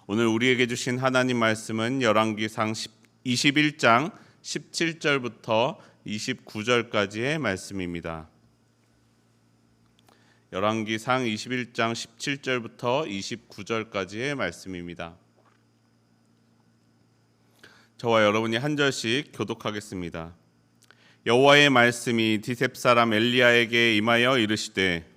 오늘 우리에게 주신 하나님 말씀은 열왕기상 21장 17절부터 29절까지의 말씀입니다. 열왕기상 21장 17절부터 29절까지의 말씀입니다. 저와 여러분이 한 절씩 교독하겠습니다. 여호와의 말씀이 디셉 사람 엘리야에게 임하여 이르시되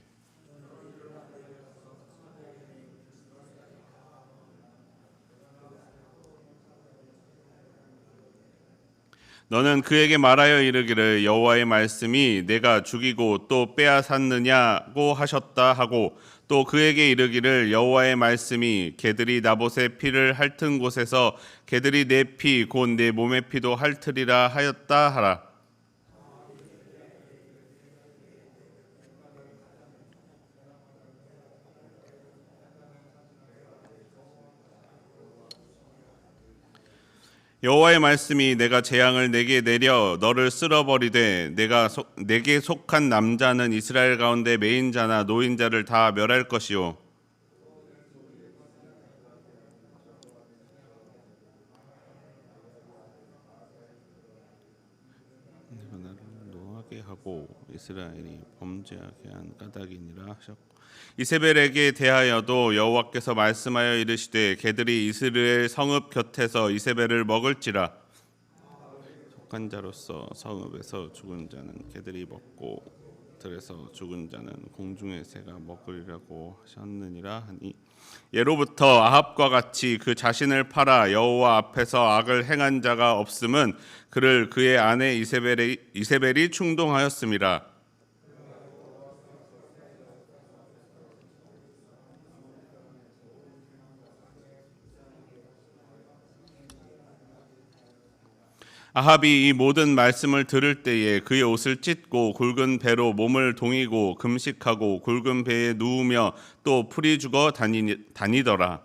너는 그에게 말하여 이르기를 여호와의 말씀이 내가 죽이고 또 빼앗았느냐고 하셨다 하고 또 그에게 이르기를 여호와의 말씀이 개들이 나봇의 피를 핥은 곳에서 개들이 내 피 곧 내 몸의 피도 핥으리라 하였다 하라. 여호와의 말씀이 내가 재앙을 내게 내려 너를 쓸어버리되 내게 속한 남자는 이스라엘 가운데 매인자나 노인자를 다 멸할 것이요 내가 나를 노하게 하고 이스라엘이 범죄하게 한 까닭이니라 하셨고 이세벨에게 대하여도 여호와께서 말씀하여 이르시되 개들이 이스라엘 성읍 곁에서 이세벨을 먹을지라. 속한 자로서 성읍에서 죽은 자는 개들이 먹고 들에서 죽은 자는 공중의 새가 먹으리라고 하셨느니라 하니 예로부터 아합과 같이 그 자신을 팔아 여호와 앞에서 악을 행한 자가 없음은 그를 그의 아내 이세벨이 충동하였음이라. 아합이 이 모든 말씀을 들을 때에 그의 옷을 찢고 굵은 배로 몸을 동이고 금식하고 굵은 배에 누우며 또 풀이 죽어 다니더라.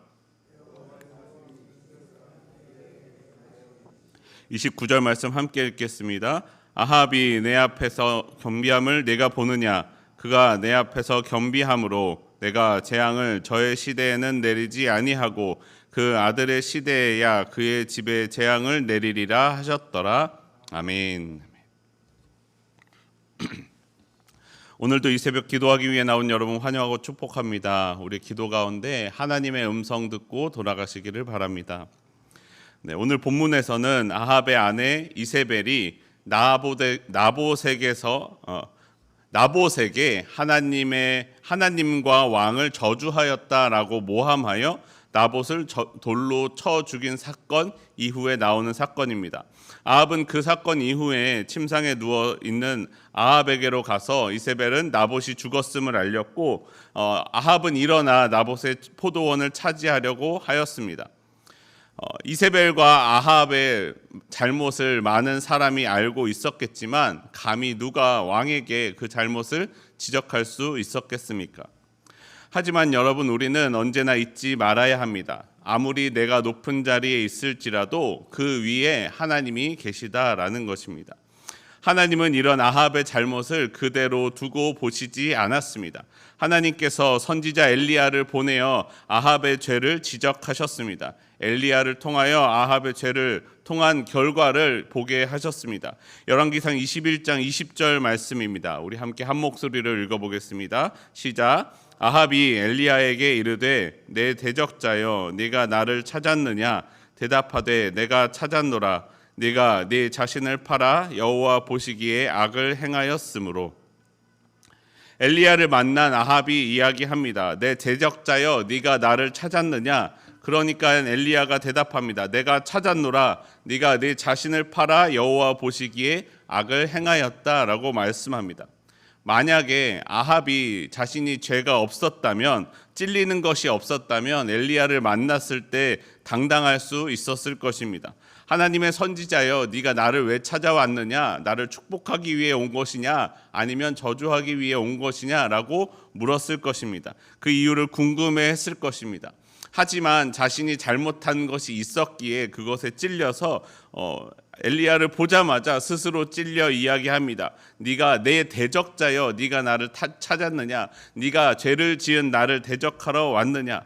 29절 말씀 함께 읽겠습니다. 아합이 내 앞에서 겸비함을 내가 보느냐 그가 내 앞에서 겸비함으로 내가 재앙을 저의 시대에는 내리지 아니하고 그 아들의 시대에야 그의 집에 재앙을 내리리라 하셨더라. 아멘. 오늘도 이 새벽 기도하기 위해 나온 여러분 환영하고 축복합니다. 우리 기도 가운데 하나님의 음성 듣고 돌아가시기를 바랍니다. 네, 오늘 본문에서는 아합의 아내 이세벨이 나봇에게 하나님과 왕을 저주하였다라고 모함하여 나봇을 돌로 쳐 죽인 사건 이후에 나오는 사건입니다. 아합은 그 사건 이후에 침상에 누워 있는 아합에게로 가서 이세벨은 나봇이 죽었음을 알렸고 아합은 일어나 나봇의 포도원을 차지하려고 하였습니다. 이세벨과 아합의 잘못을 많은 사람이 알고 있었겠지만 감히 누가 왕에게 그 잘못을 지적할 수 있었겠습니까? 하지만 여러분, 우리는 언제나 잊지 말아야 합니다. 아무리 내가 높은 자리에 있을지라도 그 위에 하나님이 계시다라는 것입니다. 하나님은 이런 아합의 잘못을 그대로 두고 보시지 않았습니다. 하나님께서 선지자 엘리야를 보내어 아합의 죄를 지적하셨습니다. 엘리야를 통하여 아합의 죄를 통한 결과를 보게 하셨습니다. 열왕기상 21장 20절 말씀입니다. 우리 함께 한 목소리를 읽어보겠습니다. 시작. 아합이 엘리야에게 이르되 내 대적자여 네가 나를 찾았느냐 대답하되 내가 찾았노라 네가 네 자신을 팔아 여호와 보시기에 악을 행하였으므로. 엘리야를 만난 아합이 이야기합니다. 내 대적자여 네가 나를 찾았느냐. 그러니까 엘리야가 대답합니다. 내가 찾았노라 네가 네 자신을 팔아 여호와 보시기에 악을 행하였다라고 말씀합니다. 만약에 아합이 자신이 죄가 없었다면, 찔리는 것이 없었다면 엘리야를 만났을 때 당당할 수 있었을 것입니다. 하나님의 선지자여 네가 나를 왜 찾아왔느냐, 나를 축복하기 위해 온 것이냐 아니면 저주하기 위해 온 것이냐라고 물었을 것입니다. 그 이유를 궁금해했을 것입니다. 하지만 자신이 잘못한 것이 있었기에 그것에 찔려서 엘리야를 보자마자 스스로 찔려 이야기합니다. 네가 내 대적자여 네가 나를 찾았느냐, 네가 죄를 지은 나를 대적하러 왔느냐.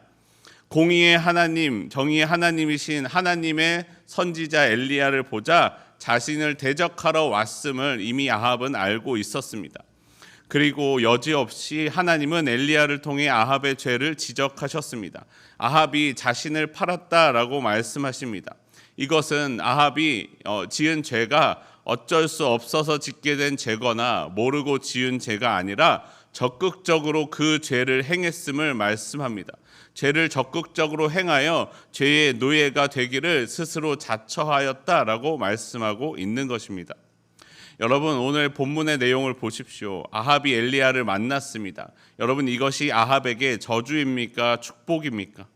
공의의 하나님, 정의의 하나님이신 하나님의 선지자 엘리야를 보자 자신을 대적하러 왔음을 이미 아합은 알고 있었습니다. 그리고 여지없이 하나님은 엘리야를 통해 아합의 죄를 지적하셨습니다. 아합이 자신을 팔았다라고 말씀하십니다. 이것은 아합이 지은 죄가 어쩔 수 없어서 짓게 된 죄거나 모르고 지은 죄가 아니라 적극적으로 그 죄를 행했음을 말씀합니다. 죄를 적극적으로 행하여 죄의 노예가 되기를 스스로 자처하였다라고 말씀하고 있는 것입니다. 여러분, 오늘 본문의 내용을 보십시오. 아합이 엘리야를 만났습니다. 여러분, 이것이 아합에게 저주입니까? 축복입니까?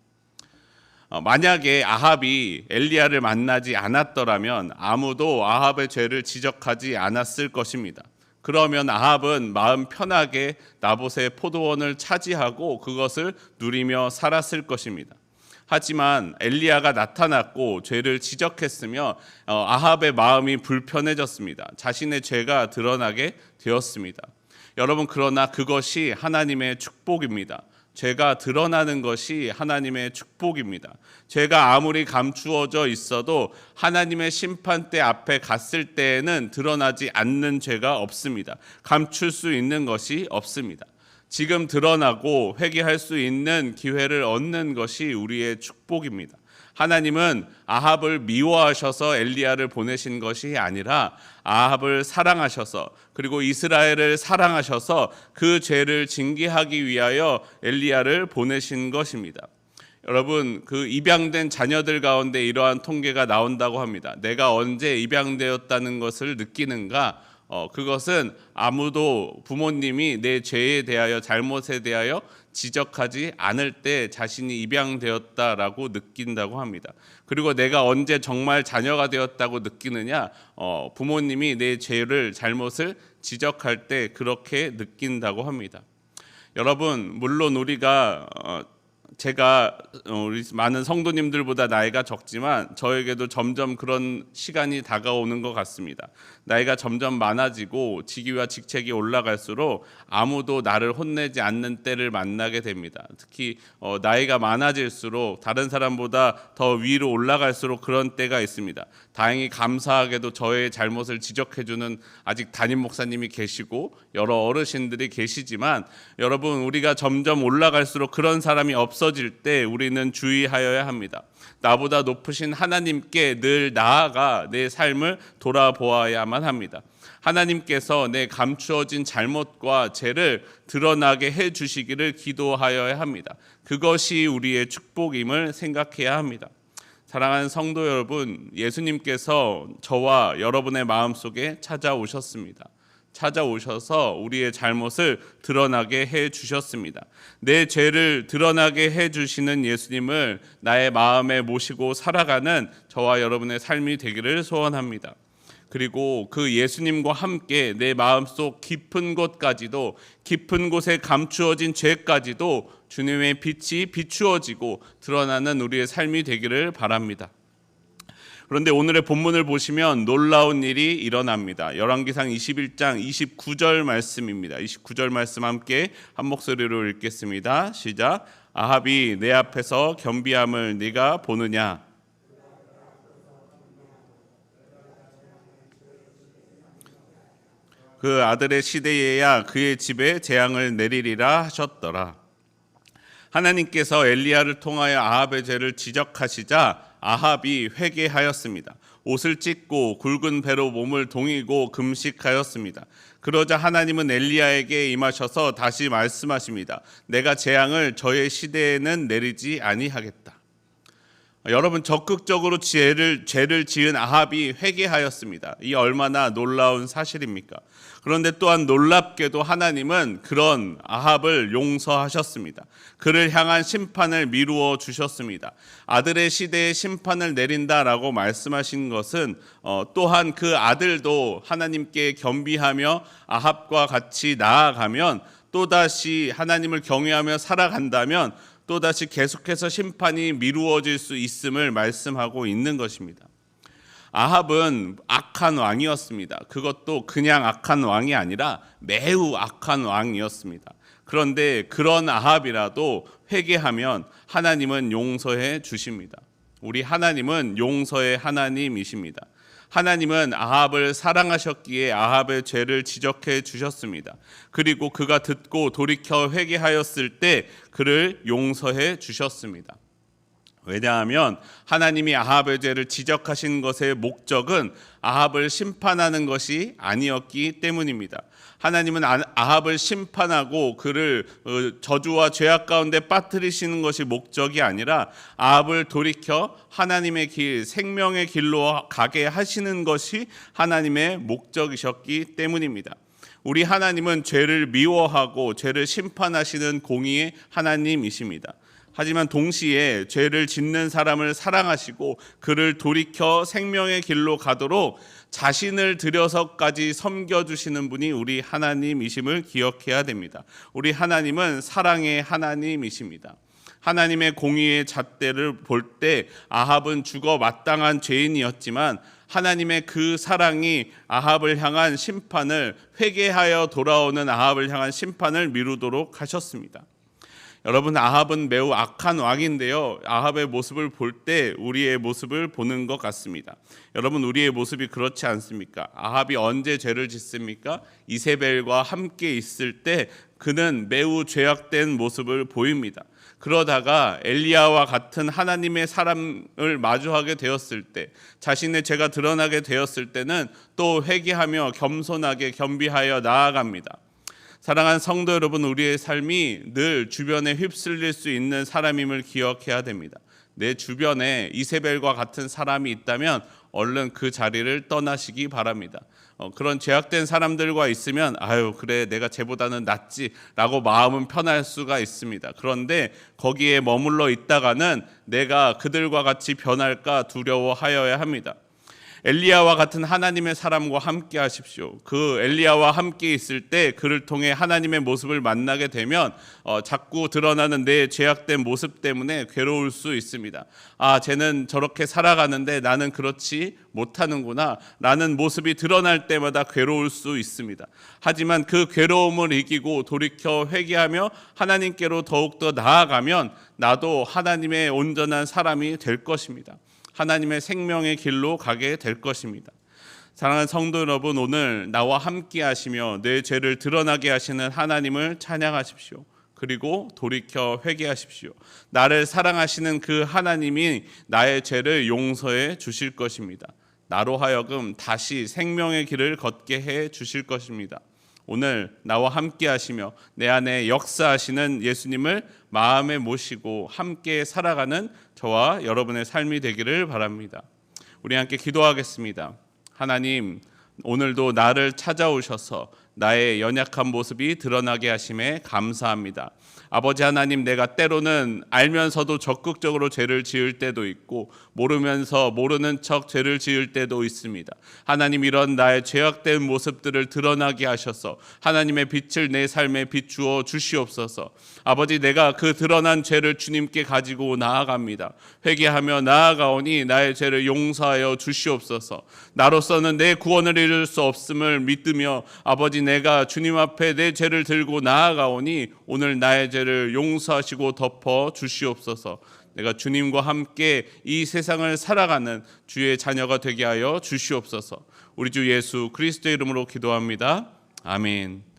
만약에 아합이 엘리야를 만나지 않았더라면 아무도 아합의 죄를 지적하지 않았을 것입니다. 그러면 아합은 마음 편하게 나봇의 포도원을 차지하고 그것을 누리며 살았을 것입니다. 하지만 엘리야가 나타났고 죄를 지적했으며 아합의 마음이 불편해졌습니다. 자신의 죄가 드러나게 되었습니다. 여러분, 그러나 그것이 하나님의 축복입니다. 죄가 드러나는 것이 하나님의 축복입니다. 죄가 아무리 감추어져 있어도 하나님의 심판대 앞에 갔을 때에는 드러나지 않는 죄가 없습니다. 감출 수 있는 것이 없습니다. 지금 드러나고 회개할 수 있는 기회를 얻는 것이 우리의 축복입니다. 하나님은 아합을 미워하셔서 엘리야를 보내신 것이 아니라 아합을 사랑하셔서 그리고 이스라엘을 사랑하셔서 그 죄를 징계하기 위하여 엘리야를 보내신 것입니다. 여러분, 그 입양된 자녀들 가운데 이러한 통계가 나온다고 합니다. 내가 언제 입양되었다는 것을 느끼는가? 그것은 아무도 부모님이 내 죄에 대하여 잘못에 대하여 지적하지 않을 때 자신이 입양되었다라고 느낀다고 합니다. 그리고 내가 언제 정말 자녀가 되었다고 느끼느냐? 부모님이 내 죄를 잘못을 지적할 때 그렇게 느낀다고 합니다. 여러분, 물론 제가 우리 많은 성도님들보다 나이가 적지만 저에게도 점점 그런 시간이 다가오는 것 같습니다. 나이가 점점 많아지고 직위와 직책이 올라갈수록 아무도 나를 혼내지 않는 때를 만나게 됩니다. 특히 나이가 많아질수록 다른 사람보다 더 위로 올라갈수록 그런 때가 있습니다. 다행히 감사하게도 저의 잘못을 지적해주는 아직 담임 목사님이 계시고 여러 어르신들이 계시지만 여러분, 우리가 점점 올라갈수록 그런 사람이 없어질 때 우리는 주의하여야 합니다. 나보다 높으신 하나님께 늘 나아가 내 삶을 돌아보아야만 합니다. 하나님께서 내 감추어진 잘못과 죄를 드러나게 해주시기를 기도하여야 합니다. 그것이 우리의 축복임을 생각해야 합니다. 사랑하는 성도 여러분, 예수님께서 저와 여러분의 마음속에 찾아오셨습니다. 찾아오셔서 우리의 잘못을 드러나게 해주셨습니다. 내 죄를 드러나게 해주시는 예수님을 나의 마음에 모시고 살아가는 저와 여러분의 삶이 되기를 소원합니다. 그리고 그 예수님과 함께 내 마음속 깊은 곳까지도, 깊은 곳에 감추어진 죄까지도 주님의 빛이 비추어지고 드러나는 우리의 삶이 되기를 바랍니다. 그런데 오늘의 본문을 보시면 놀라운 일이 일어납니다. 열왕기상 21장 29절 말씀입니다. 29절 말씀 함께 한 목소리로 읽겠습니다. 시작. 아합이 내 앞에서 겸비함을 네가 보느냐? 그 아들의 시대에야 그의 집에 재앙을 내리리라 하셨더라. 하나님께서 엘리야를 통하여 아합의 죄를 지적하시자 아합이 회개하였습니다. 옷을 찢고 굵은 배로 몸을 동이고 금식하였습니다. 그러자 하나님은 엘리야에게 임하셔서 다시 말씀하십니다. 내가 재앙을 저의 시대에는 내리지 아니하겠다. 여러분, 적극적으로 죄를 지은 아합이 회개하였습니다. 이 얼마나 놀라운 사실입니까? 그런데 또한 놀랍게도 하나님은 그런 아합을 용서하셨습니다. 그를 향한 심판을 미루어 주셨습니다. 아들의 시대에 심판을 내린다라고 말씀하신 것은 또한 그 아들도 하나님께 겸비하며 아합과 같이 나아가면 또다시 하나님을 경외하며 살아간다면 또다시 계속해서 심판이 미루어질 수 있음을 말씀하고 있는 것입니다. 아합은 악한 왕이었습니다. 그것도 그냥 악한 왕이 아니라 매우 악한 왕이었습니다. 그런데 그런 아합이라도 회개하면 하나님은 용서해 주십니다. 우리 하나님은 용서의 하나님이십니다. 하나님은 아합을 사랑하셨기에 아합의 죄를 지적해 주셨습니다. 그리고 그가 듣고 돌이켜 회개하였을 때 그를 용서해 주셨습니다. 왜냐하면 하나님이 아합의 죄를 지적하신 것의 목적은 아합을 심판하는 것이 아니었기 때문입니다. 하나님은 아합을 심판하고 그를 저주와 죄악 가운데 빠뜨리시는 것이 목적이 아니라 아합을 돌이켜 하나님의 길, 생명의 길로 가게 하시는 것이 하나님의 목적이셨기 때문입니다. 우리 하나님은 죄를 미워하고 죄를 심판하시는 공의의 하나님이십니다. 하지만 동시에 죄를 짓는 사람을 사랑하시고 그를 돌이켜 생명의 길로 가도록 자신을 들여서까지 섬겨주시는 분이 우리 하나님이심을 기억해야 됩니다. 우리 하나님은 사랑의 하나님이십니다. 하나님의 공의의 잣대를 볼 때 아합은 죽어 마땅한 죄인이었지만 하나님의 그 사랑이 아합을 향한 심판을, 회개하여 돌아오는 아합을 향한 심판을 미루도록 하셨습니다. 여러분, 아합은 매우 악한 왕인데요, 아합의 모습을 볼 때 우리의 모습을 보는 것 같습니다. 여러분, 우리의 모습이 그렇지 않습니까? 아합이 언제 죄를 짓습니까? 이세벨과 함께 있을 때 그는 매우 죄악된 모습을 보입니다. 그러다가 엘리야와 같은 하나님의 사람을 마주하게 되었을 때, 자신의 죄가 드러나게 되었을 때는 또 회개하며 겸손하게 겸비하여 나아갑니다. 사랑하는 성도 여러분, 우리의 삶이 늘 주변에 휩쓸릴 수 있는 사람임을 기억해야 됩니다. 내 주변에 이세벨과 같은 사람이 있다면 얼른 그 자리를 떠나시기 바랍니다. 그런 죄악된 사람들과 있으면 아유 그래 내가 쟤보다는 낫지라고 마음은 편할 수가 있습니다. 그런데 거기에 머물러 있다가는 내가 그들과 같이 변할까 두려워하여야 합니다. 엘리야와 같은 하나님의 사람과 함께 하십시오. 그 엘리야와 함께 있을 때 그를 통해 하나님의 모습을 만나게 되면 자꾸 드러나는 내 죄악된 모습 때문에 괴로울 수 있습니다. 아, 쟤는 저렇게 살아가는데 나는 그렇지 못하는구나 라는 모습이 드러날 때마다 괴로울 수 있습니다. 하지만 그 괴로움을 이기고 돌이켜 회개하며 하나님께로 더욱더 나아가면 나도 하나님의 온전한 사람이 될 것입니다. 하나님의 생명의 길로 가게 될 것입니다. 사랑하는 성도 여러분, 오늘 나와 함께 하시며 내 죄를 드러나게 하시는 하나님을 찬양하십시오. 그리고 돌이켜 회개하십시오. 나를 사랑하시는 그 하나님이 나의 죄를 용서해 주실 것입니다. 나로 하여금 다시 생명의 길을 걷게 해 주실 것입니다. 오늘 나와 함께 하시며 내 안에 역사하시는 예수님을 마음에 모시고 함께 살아가는 저와 여러분의 삶이 되기를 바랍니다. 우리 함께 기도하겠습니다. 하나님, 오늘도 나를 찾아오셔서 나의 연약한 모습이 드러나게 하심에 감사합니다. 아버지 하나님, 내가 때로는 알면서도 적극적으로 죄를 지을 때도 있고 모르면서 모르는 척 죄를 지을 때도 있습니다. 하나님, 이런 나의 죄악된 모습들을 드러나게 하셔서 하나님의 빛을 내 삶에 비추어 주시옵소서. 아버지, 내가 그 드러난 죄를 주님께 가지고 나아갑니다. 회개하며 나아가오니 나의 죄를 용서하여 주시옵소서. 나로서는 내 구원을 이룰 수 없음을 믿으며 아버지, 내가 주님 앞에 내 죄를 들고 나아가오니 오늘 나의 죄를 용서하시고 덮어 주시옵소서. 내가 주님과 함께 이 세상을 살아가는 주의 자녀가 되게 하여 주시옵소서. 우리 주 예수 그리스도의 이름으로 기도합니다. 아멘.